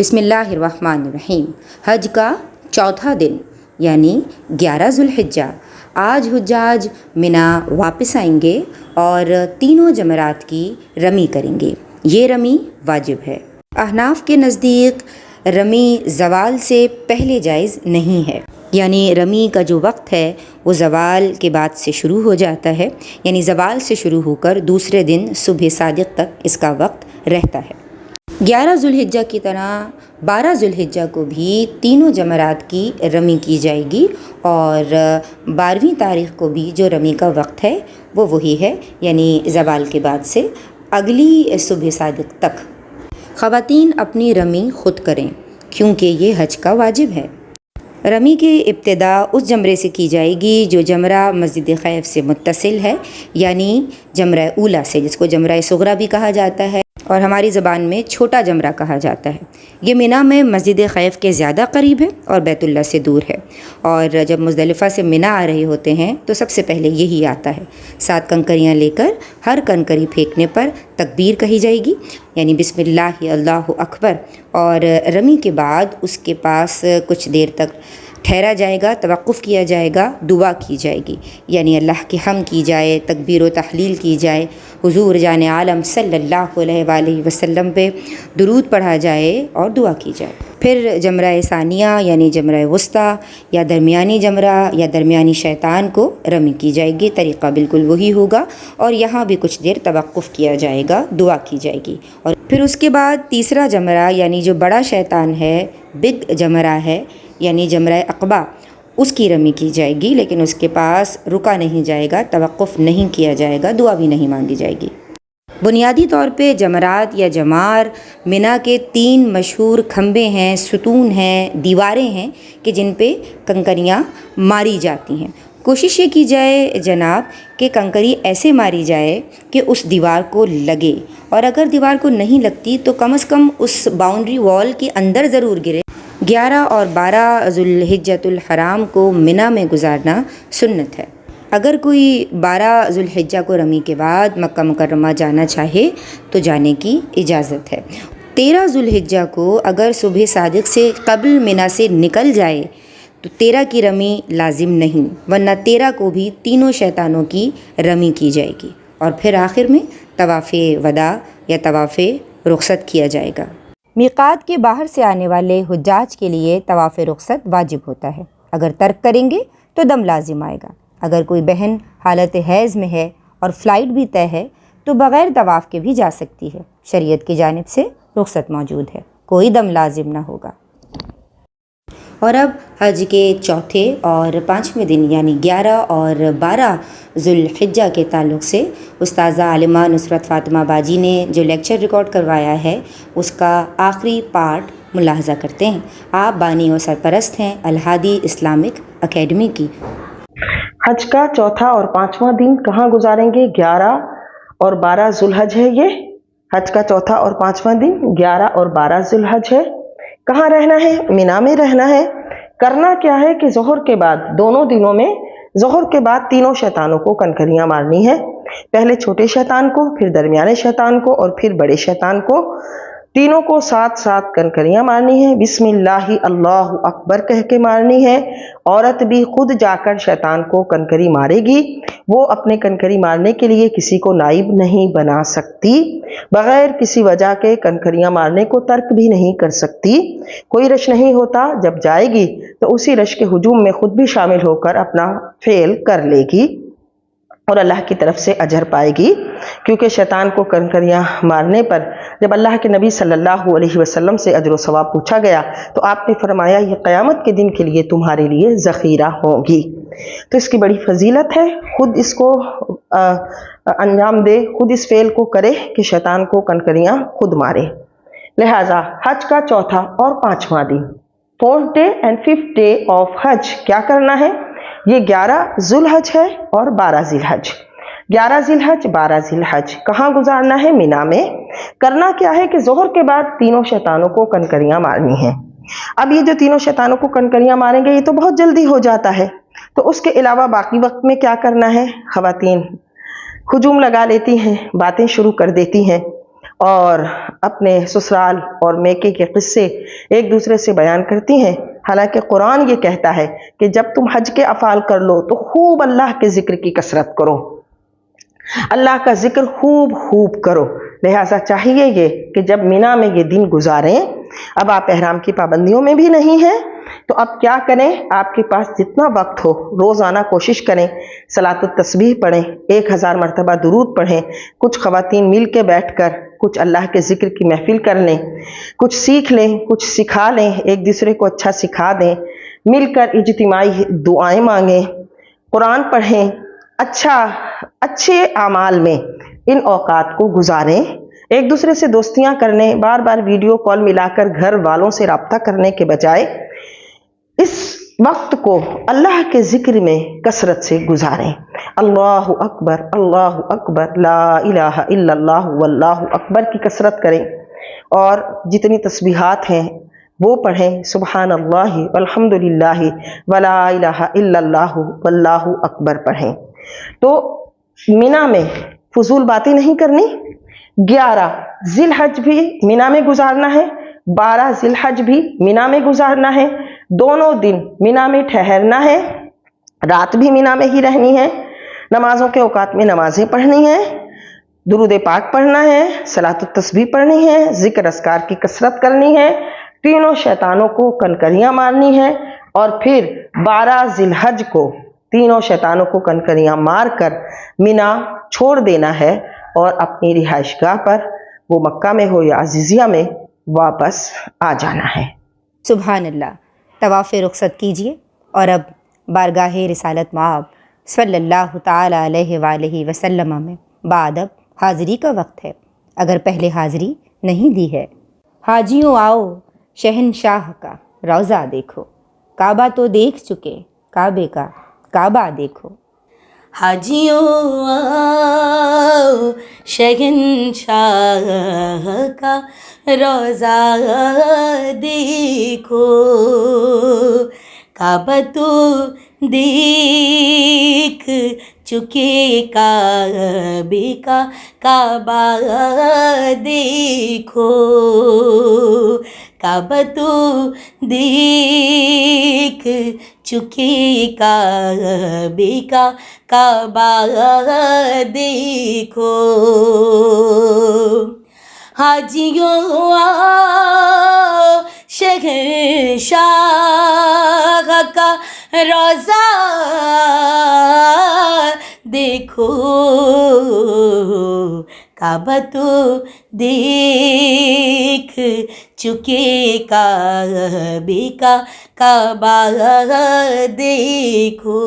بسم اللہ الرحمن الرحیم۔ حج کا چوتھا دن یعنی 11 ذوالحجہ، آج حجاج منا واپس آئیں گے اور تینوں جمرات کی رمی کریں گے۔ یہ رمی واجب ہے۔ احناف کے نزدیک رمی زوال سے پہلے جائز نہیں ہے، یعنی رمی کا جو وقت ہے وہ زوال کے بعد سے شروع ہو جاتا ہے، یعنی زوال سے شروع ہو کر دوسرے دن صبح صادق تک اس کا وقت رہتا ہے۔ 11 ذوالحجہ کی طرح 12 ذوالحجہ کو بھی تینوں جمرات کی رمی کی جائے گی، اور 12ویں تاریخ کو بھی جو رمی کا وقت ہے وہ وہی ہے، یعنی زوال کے بعد سے اگلی صبح صادق تک۔ خواتین اپنی رمی خود کریں کیونکہ یہ حج کا واجب ہے۔ رمی کی ابتدا اس جمرے سے کی جائے گی جو جمرہ مسجد خیف سے متصل ہے، یعنی جمرہ اولا سے، جس کو جمرہ صغریٰ بھی کہا جاتا ہے اور ہماری زبان میں چھوٹا جمرہ کہا جاتا ہے۔ یہ منا میں مسجد خیف کے زیادہ قریب ہے اور بیت اللہ سے دور ہے، اور جب مزدلفہ سے منا آ رہے ہوتے ہیں تو سب سے پہلے یہی آتا ہے۔ 7 کنکریاں لے کر ہر کنکری پھینکنے پر تکبیر کہی جائے گی، یعنی بسم اللہ اللہ اکبر، اور رمی کے بعد اس کے پاس کچھ دیر تک ٹھہرا جائے گا، توقف کیا جائے گا، دعا کی جائے گی، یعنی اللہ کی حمد کی جائے، تکبیر و تحلیل کی جائے، حضور جان عالم صلی اللہ علیہ وآلہ وسلم پہ درود پڑھا جائے اور دعا کی جائے۔ پھر جمرہ ثانیہ یعنی جمرہ وسطیٰ یا درمیانی جمرہ یا درمیانی شیطان کو رمی کی جائے گی۔ طریقہ بالکل وہی ہوگا، اور یہاں بھی کچھ دیر توقف کیا جائے گا، دعا کی جائے گی، اور پھر اس کے بعد تیسرا جمرہ یعنی جو بڑا شیطان ہے، بگ جمرہ ہے، یعنی جمرہ عقبہ، اس کی رمی کی جائے گی، لیکن اس کے پاس رکا نہیں جائے گا، توقف نہیں کیا جائے گا، دعا بھی نہیں مانگی جائے گی۔ بنیادی طور پہ جمرات یا جمار منا کے 3 مشہور کھمبے ہیں، ستون ہیں، دیواریں ہیں کہ جن پہ کنکریاں ماری جاتی ہیں۔ کوشش یہ کی جائے جناب کہ کنکری ایسے ماری جائے کہ اس دیوار کو لگے، اور اگر دیوار کو نہیں لگتی تو کم از کم اس باؤنڈری وال کے اندر ضرور گرے۔ 11 اور 12 ذوالحجۃ الحرام کو منا میں گزارنا سنت ہے۔ اگر کوئی 12 ذوالحجہ کو رمی کے بعد مکہ مکرمہ جانا چاہے تو جانے کی اجازت ہے۔ 13 ذوالحجہ کو اگر صبح صادق سے قبل منا سے نکل جائے تو 13 کی رمی لازم نہیں، ورنہ 13 کو بھی تینوں شیطانوں کی رمی کی جائے گی، اور پھر آخر میں طواف وداع یا طواف رخصت کیا جائے گا۔ میقات کے باہر سے آنے والے حجاج کے لیے طواف رخصت واجب ہوتا ہے، اگر ترک کریں گے تو دم لازم آئے گا۔ اگر کوئی بہن حالت حیض میں ہے اور فلائٹ بھی طے ہے تو بغیر طواف کے بھی جا سکتی ہے، شریعت کی جانب سے رخصت موجود ہے، کوئی دم لازم نہ ہوگا۔ اور اب حج کے چوتھے اور 5ویں دن یعنی 11 اور 12 ذوالحجہ کے تعلق سے استاذہ عالمہ نصرت فاطمہ باجی نے جو لیکچر ریکارڈ کروایا ہے اس کا آخری پارٹ ملاحظہ کرتے ہیں۔ آپ بانی و سرپرست ہیں الہادی اسلامک اکیڈمی کی۔ حج کا چوتھا اور 5واں دن کہاں گزاریں گے؟ 11 اور 12 ذوالحج ہے۔ یہ حج کا چوتھا اور 5واں دن 11 اور 12 ذوالحج ہے۔ کہاں رہنا ہے؟ منا میں رہنا ہے۔ کرنا کیا ہے کہ ظہر کے بعد دونوں دنوں میں ظہر کے بعد تینوں شیطانوں کو کنکریاں مارنی ہے، پہلے چھوٹے شیطان کو، پھر درمیانے شیطان کو اور پھر بڑے شیطان کو، تینوں کو 7 کنکریاں مارنی ہے۔ بسم اللہ اللہ اکبر کہہ کے مارنی ہے۔ عورت بھی خود جا کر شیطان کو کنکری مارے گی، وہ اپنے کنکری مارنے کے لیے کسی کو نائب نہیں بنا سکتی، بغیر کسی وجہ کے کنکریاں مارنے کو ترک بھی نہیں کر سکتی۔ کوئی رش نہیں ہوتا، جب جائے گی تو اسی رش کے ہجوم میں خود بھی شامل ہو کر اپنا فعل کر لے گی اور اللہ کی طرف سے اجر پائے گی، کیونکہ شیطان کو کنکریاں مارنے پر جب اللہ کے نبی صلی اللہ علیہ وسلم سے اجر و ثواب پوچھا گیا تو آپ نے فرمایا یہ قیامت کے دن کے لیے تمہارے لیے ذخیرہ ہوگی۔ تو اس کی بڑی فضیلت ہے، خود اس کو انجام دے، خود اس فعل کو کرے کہ شیطان کو کنکریاں خود مارے۔ لہٰذا حج کا چوتھا اور 5واں دن، 4th day and 5th day of حج کیا کرنا ہے؟ یہ 11 ذوالحج ہے اور 12 ذوالحج۔ 11 ذوالحج 12 ذوالحج کہاں گزارنا ہے؟ منا میں۔ کرنا کیا ہے کہ ظہر کے بعد تینوں شیطانوں کو کنکریاں مارنی ہیں۔ اب یہ جو تینوں شیطانوں کو کنکریاں ماریں گے یہ تو بہت جلدی ہو جاتا ہے، تو اس کے علاوہ باقی وقت میں کیا کرنا ہے؟ خواتین ہجوم لگا لیتی ہیں، باتیں شروع کر دیتی ہیں اور اپنے سسرال اور میکے کے قصے ایک دوسرے سے بیان کرتی ہیں، حالانکہ قرآن یہ کہتا ہے کہ جب تم حج کے افعال کر لو تو خوب اللہ کے ذکر کی کثرت کرو، اللہ کا ذکر خوب خوب کرو۔ لہٰذا چاہیے یہ کہ جب مینا میں یہ دن گزاریں، اب آپ احرام کی پابندیوں میں بھی نہیں ہیں تو اب کیا کریں، آپ کے پاس جتنا وقت ہو روزانہ کوشش کریں صلاۃ التسبیح پڑھیں، 1000 مرتبہ درود پڑھیں، کچھ خواتین مل کے بیٹھ کر کچھ اللہ کے ذکر کی محفل کر لیں، کچھ سیکھ لیں، کچھ سکھا لیں، ایک دوسرے کو اچھا سکھا دیں، مل کر اجتماعی دعائیں مانگیں، قرآن پڑھیں، اچھے اعمال میں ان اوقات کو گزاریں۔ ایک دوسرے سے دوستیاں کرنے، بار بار ویڈیو کال ملا کر گھر والوں سے رابطہ کرنے کے بجائے اس وقت کو اللہ کے ذکر میں کثرت سے گزاریں۔ اللہ اکبر، لا الہ الا اللہ واللہ اکبر کی کثرت کریں، اور جتنی تسبیحات ہیں وہ پڑھیں، سبحان اللہ والحمد للہ ولا الہ الا اللہ واللہ اکبر پڑھیں۔ تو مینا میں فضول باتیں نہیں کرنی، 11 ذی الحج بھی مینا میں گزارنا ہے، 12 ذی الحج بھی مینا میں گزارنا ہے، دونوں دن مینا میں ٹھہرنا ہے، رات بھی مینا میں ہی رہنی ہے، نمازوں کے اوقات میں نمازیں پڑھنی ہیں، درود پاک پڑھنا ہے، صلاۃ التسبیح پڑھنی ہے، ذکر اذکار کی کثرت کرنی ہے، تینوں شیطانوں کو کنکریاں مارنی ہے، اور پھر 12 ذی الحج کو تینوں شیطانوں کو کنکریاں مار کر مینا چھوڑ دینا ہے، اور اپنی رہائش گاہ پر وہ مکہ میں ہو یا عزیزیہ میں واپس آ جانا ہے۔ سبحان اللہ۔ طواف رخصت کیجیے، اور اب بارگاہ رسالت مآب صلی اللہ تعالی علیہ وآلہ وسلم میں بادب حاضری کا وقت ہے، اگر پہلے حاضری نہیں دی ہے۔ حاجیوں آؤ، شہنشاہ کا روضہ دیکھو، کعبہ تو دیکھ چکے، کعبے کا کعبہ دیکھو۔ حاجیوں آؤ، شہنشاہ کا روضہ دیکھو، کعبہ تو دیکھ چکے، کعبے کا کعبہ دیکھو، کعبہ تو دیکھ چکے، کعبے کا کعبہ دیکھو۔ حاجیوں آؤ، شہنشاہ کا روضہ دیکھو، کعبہ تو دیکھ چکے، کعبے کا کعبہ دیکھو۔